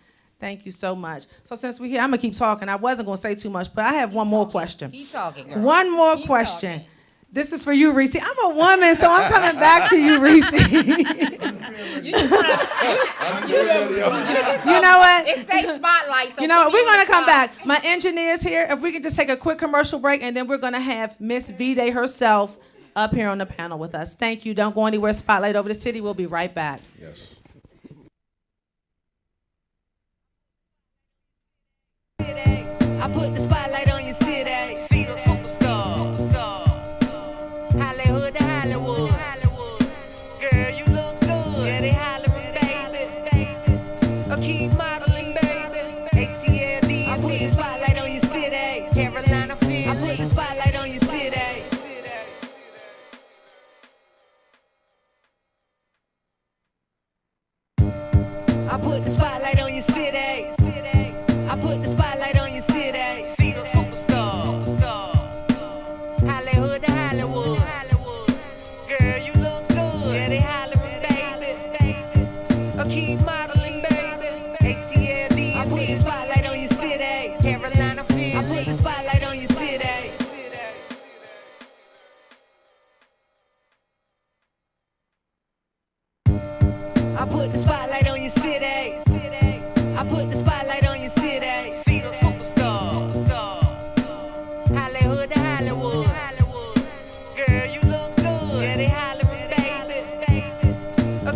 B: Thank you so much. So since we're here, I'm going to keep talking. I wasn't going to say too much, but I have one more question.
D: Keep talking, girl.
B: One more
D: Keep
B: question.
D: talking.
B: This is for you, Reese. I'm a woman, so I'm coming back to you, Reese.
D: You just wanna,
B: You know what?
D: it say spotlight. So
B: You know what?
D: put me
B: We're
D: on
B: going
D: the
B: to come
D: spot.
B: back. My engineer's here. If we could just take a quick commercial break, and then we're going to have Miss V-Day herself up here on the panel with us. Thank you. Don't go anywhere. Spotlight over the city. We'll be right back.
G: Yes.
A: I put the spotlight on your city. See them superstars. Hollywood to Hollywood. Girl, you look good. Yeah, they hollering, baby. Keep modeling, baby. ATLD. I put the spotlight on your city. Carolina, Philly. I put the spotlight on your city. I put the spotlight on your city. I put the spotlight on your city. See them superstars. Hollywood to Hollywood. Girl, you look good. Yeah, they hollering, baby. Keep modeling, baby. ATLD. I put the spotlight on your city. Carolina, Philly. I put the spotlight on your city. I put the spotlight on your city. I put the spotlight on your city. See them superstars. Hollywood to Hollywood. Girl, you look good. Yeah, they hollering, baby.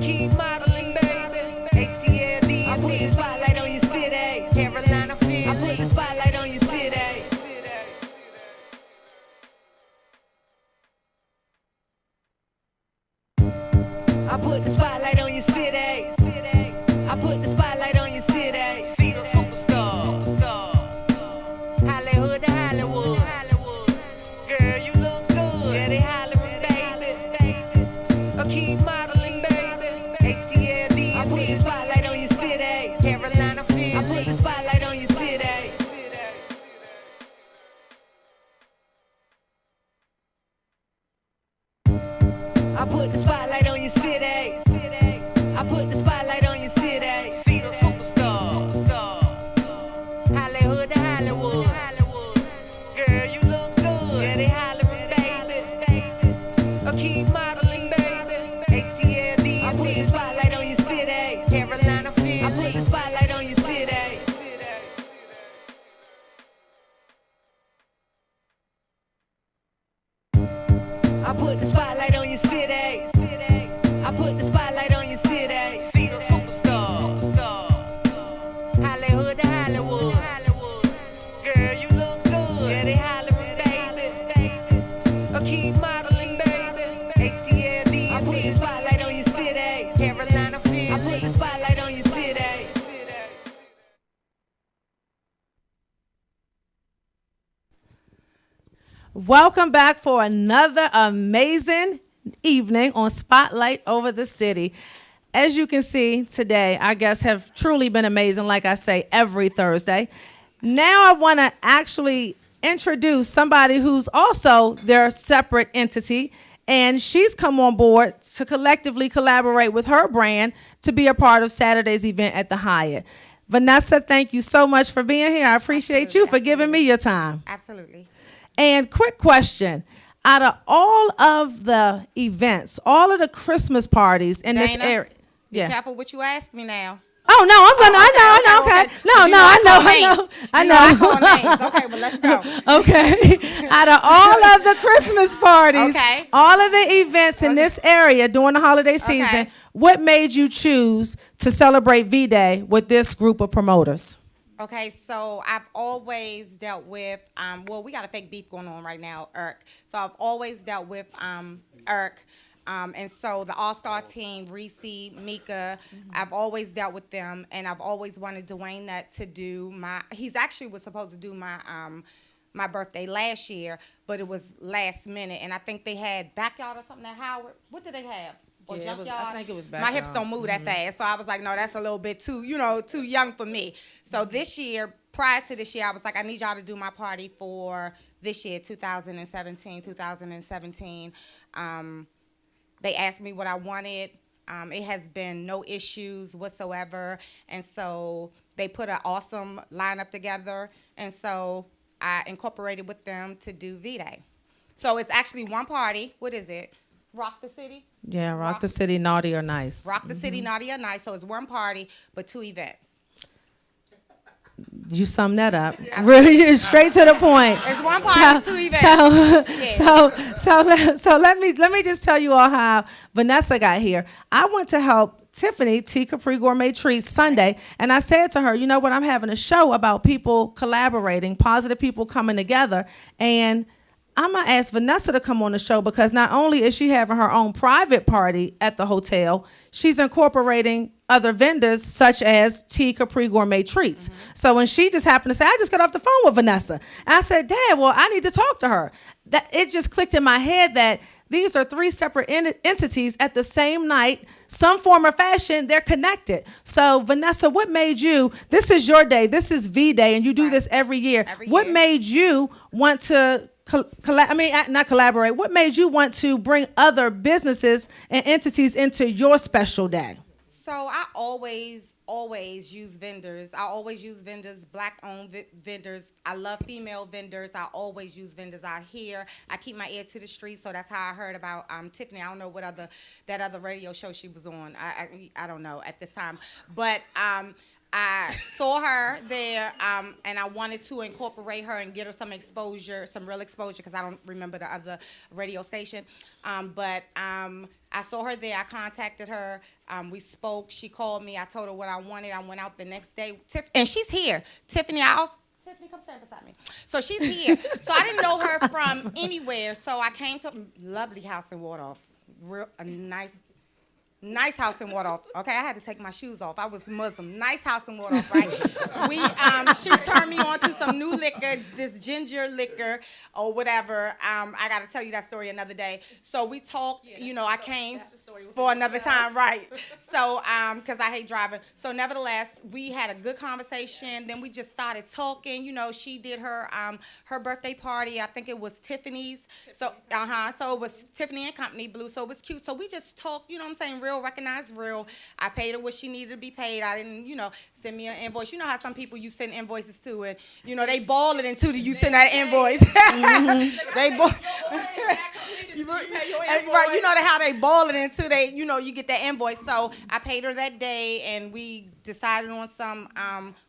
A: Keep modeling, baby. ATLD. I put the spotlight on your city. Carolina, Philly. I put the spotlight on your city. I put the spotlight on your city. I put the spotlight on your city. See them superstars. Hollywood to Hollywood.
B: Welcome back for another amazing evening on Spotlight Over the City. As you can see today, our guests have truly been amazing, like I say, every Thursday. Now I want to actually introduce somebody who's also their separate entity, and she's come on board to collectively collaborate with her brand to be a part of Saturday's event at the Hyatt. Vanessa, thank you so much for being here. I appreciate you for giving me your time.
H: Absolutely.
B: And quick question. Out of all of the events, all of the Christmas parties in this
H: Dana,
B: area.
H: Be careful what you ask me now.
B: Oh, no, I'm going to, I know, okay. No, I know.
H: I call names. Okay, well, let's go.
B: Okay. Out of all of the Christmas parties,
H: Okay.
B: all of the events in this area during the holiday season,
H: Okay.
B: what made you choose to celebrate V-Day with this group of promoters?
H: Okay, so I've always dealt with, we got a fake beef going on right now, Irk. So I've always dealt with Irk. And so the All-Star team, Reese, Mika, I've always dealt with them, and I've always wanted Dwayne Nutt to do he's actually was supposed to do my birthday last year, but it was last minute, and I think they had Backyard or something at Howard. What did they have? Or
B: Yeah,
H: Junkyard?
B: I think it was
H: My
B: Backyard.
H: hips don't move that fast, so I was like, no, that's a little bit too young for me. So this year, prior to this year, I was like, I need y'all to do my party for this year, 2017. They asked me what I wanted. It has been no issues whatsoever. And so they put an awesome lineup together. And so I incorporated with them to do V-Day. So it's actually one party. What is it? Rock the City?
B: Yeah, Rock the City, Naughty or Nice.
H: Rock the City, Naughty or Nice. So it's one party, but 2 events.
B: You summed that up. Really straight to the point.
H: It's one party, 2 events.
B: So let me just tell you all how Vanessa got here. I went to help Tiffany Tea Capri Gourmet Treats Sunday, and I said to her, you know what, I'm having a show about people collaborating, positive people coming together, and I'm going to ask Vanessa to come on the show because not only is she having her own private party at the hotel, she's incorporating other vendors such as Tea Capri Gourmet Treats. So when she just happened to say, I just got off the phone with Vanessa. And I said, Dad, well, I need to talk to her. That it just clicked in my head that these are 3 separate entities at the same night, some form or fashion, they're connected. So Vanessa, what made you, this is your day, this is V-Day, and you do this every year. What made you want to not collaborate. What made you want to bring other businesses and entities into your special day?
H: So I always use vendors. I always use vendors, black-owned vendors. I love female vendors. I always use vendors out here. I keep my ear to the street, so that's how I heard about Tiffany. I don't know what that other radio show she was on. I don't know at this time, but I saw her there, and I wanted to incorporate her and get her some exposure, some real exposure, because I don't remember the other radio station. But I saw her there. I contacted her. We spoke. She called me. I told her what I wanted. I went out the next day. And she's here. Tiffany, come stand beside me. So she's here. So I didn't know her from anywhere. So I came to lovely house in Waldorf. A nice house in Waldorf. Okay, I had to take my shoes off. I was Muslim. Nice house in Waldorf, right? She turned me on to some new liquor, this ginger liquor or whatever. I got to tell you that story another day. So we talked, I came for another time, right? So, because I hate driving. So nevertheless, we had a good conversation. Then we just started talking. She did her birthday party. I think it was Tiffany's. So it was Tiffany and Company Blue. So it was cute. So we just talked, what I'm saying, real, recognized real. I paid her what she needed to be paid. I didn't, send me an invoice. You know how some people you send invoices to, and they ball it into you send that invoice. They ball. Right, how they ball it into you get that invoice. So I paid her that day, and we decided on some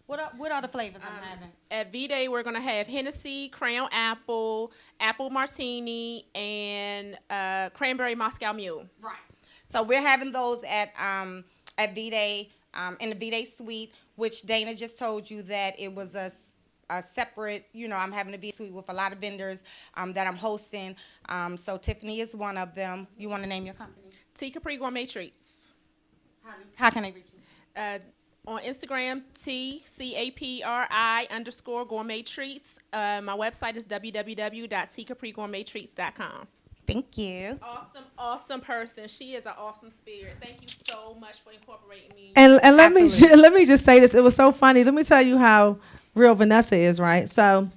H: what are the flavors I'm having?
C: At V-Day, we're going to have Hennessy, Crown Apple, Apple Martini, and Cranberry Moscow Mule.
H: Right. So we're having those at V-Day, in the V-Day suite, which Dana just told you that it was a separate, I'm having a V suite with a lot of vendors that I'm hosting. So Tiffany is one of them. You want to name your company?
C: Tea Capri Gourmet Treats.
H: How can they reach you?
C: On Instagram, TCAPRI_gourmet treats. My website is www.tcaprigourmettreats.com.
H: Thank you.
C: Awesome person. She is an awesome spirit. Thank you so much for incorporating me.
B: And let
H: Absolutely.
B: let me just say this. It was so funny. Let me tell you how real Vanessa is, right? So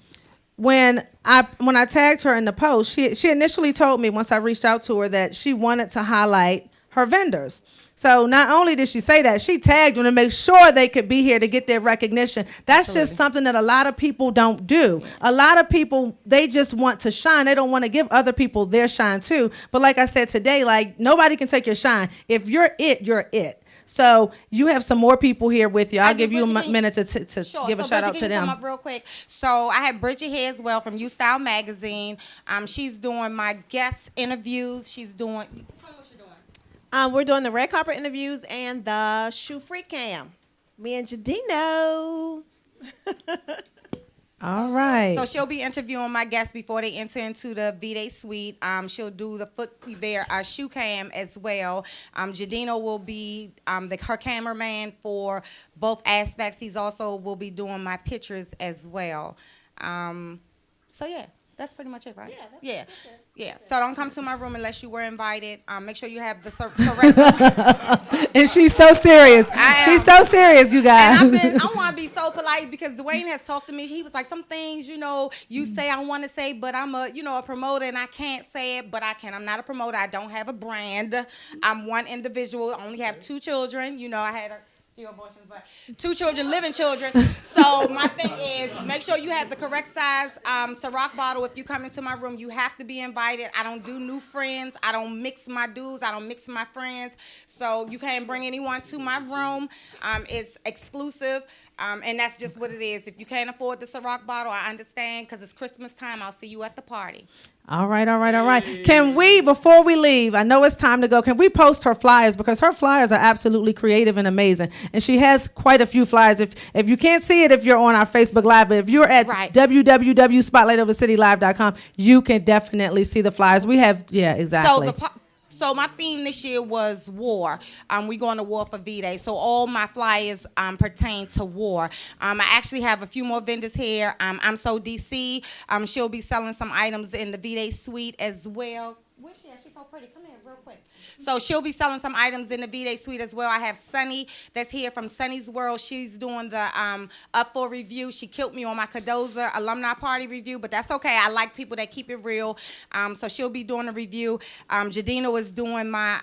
B: when I tagged her in the post, she initially told me once I reached out to her that she wanted to highlight her vendors. So not only did she say that, she tagged them to make sure they could be here to get their recognition. That's just something that a lot of people don't do. A lot of people, they just want to shine. They don't want to give other people their shine too. But like I said today, like nobody can take your shine. If you're it, you're it. So you have some more people here with you. I'll give you a minute to give a shout out to them.
H: Come up real quick. So I have Bridget here as well from U Style Magazine. She's doing my guest interviews. She's doing. Tell me what you're doing.
I: We're doing the red carpet interviews and the shoe free cam. Me and Jadino.
B: All right.
H: So she'll be interviewing my guests before they enter into the V-Day suite. She'll do the shoe cam as well. Jadino will be her cameraman for both aspects. He's also will be doing my pictures as well. So yeah. That's pretty much it, right? Yeah, yeah. So don't come to my room unless you were invited. Make sure you have the correct.
B: And she's so serious. She's so serious, you guys.
H: And I want to be so polite because Dwayne has talked to me. He was like, some things, you say I want to say, but I'm a promoter and I can't say it, but I can. I'm not a promoter. I don't have a brand. I'm one individual. I only have 2 children. I had a few abortions, but 2 children, living children. So my thing is, make sure you have the correct size Ciroc bottle. If you come into my room, you have to be invited. I don't do new friends. I don't mix my dudes. I don't mix my friends. So you can't bring anyone to my room. It's exclusive, and that's just what it is. If you can't afford the Ciroc bottle, I understand because it's Christmas time. I'll see you at the party.
B: All right. Can we, before we leave, I know it's time to go, can we post her flyers? Because her flyers are absolutely creative and amazing. And she has quite a few flyers. If you can't see it, if you're on our Facebook Live, but if you're at www.spotlightovercitylive.com, you can definitely see the flyers. We have, yeah, exactly.
H: So my theme this year was war. We're going to war for V-Day. So all my flyers pertain to war. I actually have a few more vendors here. I'm So DC. She'll be selling some items in the V-Day suite as well. Where's she at? She's so pretty. Come here real quick. So she'll be selling some items in the V-Day suite as well. I have Sunny that's here from Sunny's World. She's doing the up for review. She killed me on my Cadoza alumni party review, but that's okay. I like people that keep it real. So she'll be doing a review. Jadino is doing my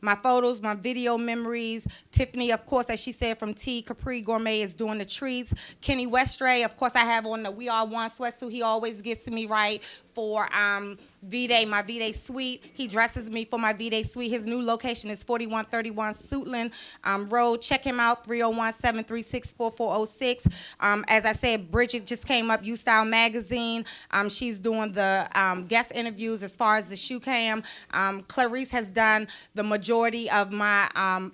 H: my photos, my video memories. Tiffany, of course, as she said, from T Capri Gourmet is doing the treats. Kenny Westray, of course, I have on the We Are One sweatsuit. He always gets me right for V-Day, my V-Day suite. He dresses me for my V-Day suite. His new location is 4131 Suitland Road. Check him out, 301-736-4406. As I said, Bridget just came up, U Style Magazine. She's doing the guest interviews as far as the shoe cam. Clarice has done the majority of my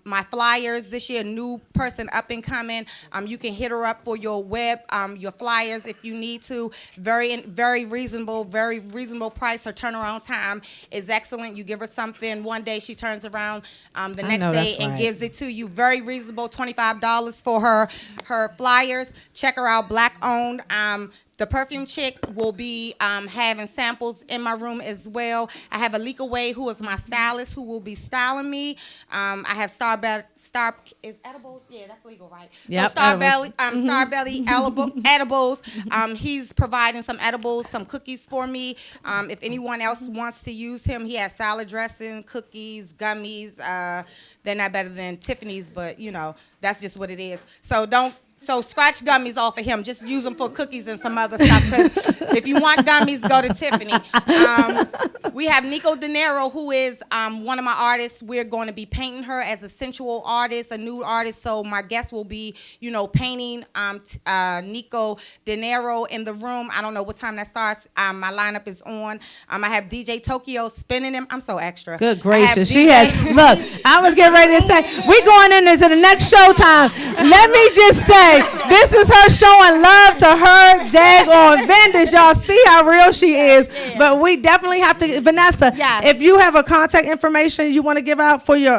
H: my flyers this year. New person up and coming. You can hit her up for your your flyers if you need to. Very reasonable price. Her turnaround time is excellent. You give her something one day, she turns around the next day and gives it to you. Very reasonable, $25 for her flyers. Check her out, Black owned. The perfume chick will be having samples in my room as well. I have Alika Wade, who is my stylist, who will be styling me. I have Star is edibles? Yeah, that's legal, right?
B: Yep,
H: so Starbelly edibles. He's providing some edibles, some cookies for me. If anyone else wants to use him, he has salad dressing, cookies, gummies. They're not better than Tiffany's, but that's just what it is. So scratch gummies off of him. Just use them for cookies and some other stuff. 'Cause if you want gummies, go to Tiffany. We have Nico De Niro, who is one of my artists. We're going to be painting her as a sensual artist, a nude artist. So my guest will be, painting Nico De Niro in the room. I don't know what time that starts. My lineup is on. I have DJ Tokyo spinning him. I'm so extra.
B: Good gracious. She has, look, I was getting ready to say, we're going into the next showtime. Let me just say, This is her showing love to her daggone vendors. Y'all see how real she is. But we definitely have to, Vanessa.
H: Yes.
B: If you have a contact information you want to give out for your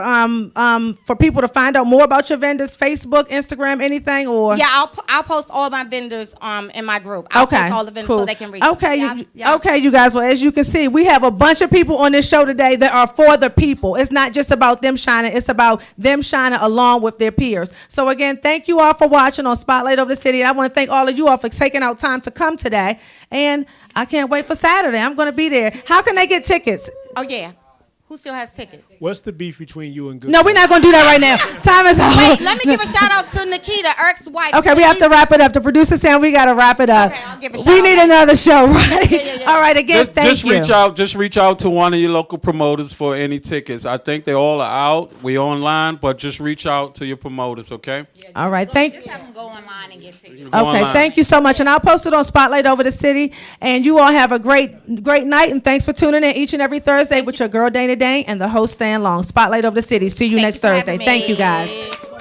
B: for people to find out more about your vendors, Facebook, Instagram, anything, or
H: Yeah, I'll post all my vendors in my group. I'll
B: okay,
H: post all the vendors
B: cool.
H: so they can reach.
B: Okay,
H: Yeah.
B: okay, you guys. Well, as you can see, we have a bunch of people on this show today that are for the people. It's not just about them shining; it's about them shining along with their peers. So again, thank you all for watching on Spotlight Over the City. And I want to thank all of you all for taking out time to come today. And I can't wait for Saturday. I'm going to be there. How can they get tickets?
H: Oh yeah. Who still has tickets?
F: What's the beef between you and Good?
B: No, we're not going to do that right now. Time is up.
H: Wait, let me give a shout out to Nikita, Eric's wife.
B: Okay, we have to wrap it up. The producer saying we got to wrap it up.
H: Okay, I'll give a
B: We
H: shout
B: need
H: out.
B: another show, right? All right, again, thank
E: Just
B: you.
E: reach out to one of your local promoters for any tickets. I think they all are out. We online, but just reach out to your promoters, okay?
B: All right, thank
D: Just have them go online and get tickets.
E: Go
B: Okay,
E: online.
B: thank you so much. And I'll post it on Spotlight Over the City. And you all have a great night. And thanks for tuning in each and every Thursday with your girl, Dana Dane, and the host, Stan Long. Spotlight Over the City. See you next
H: you for
B: Thursday.
H: having
B: Thank you,
H: me.
B: guys.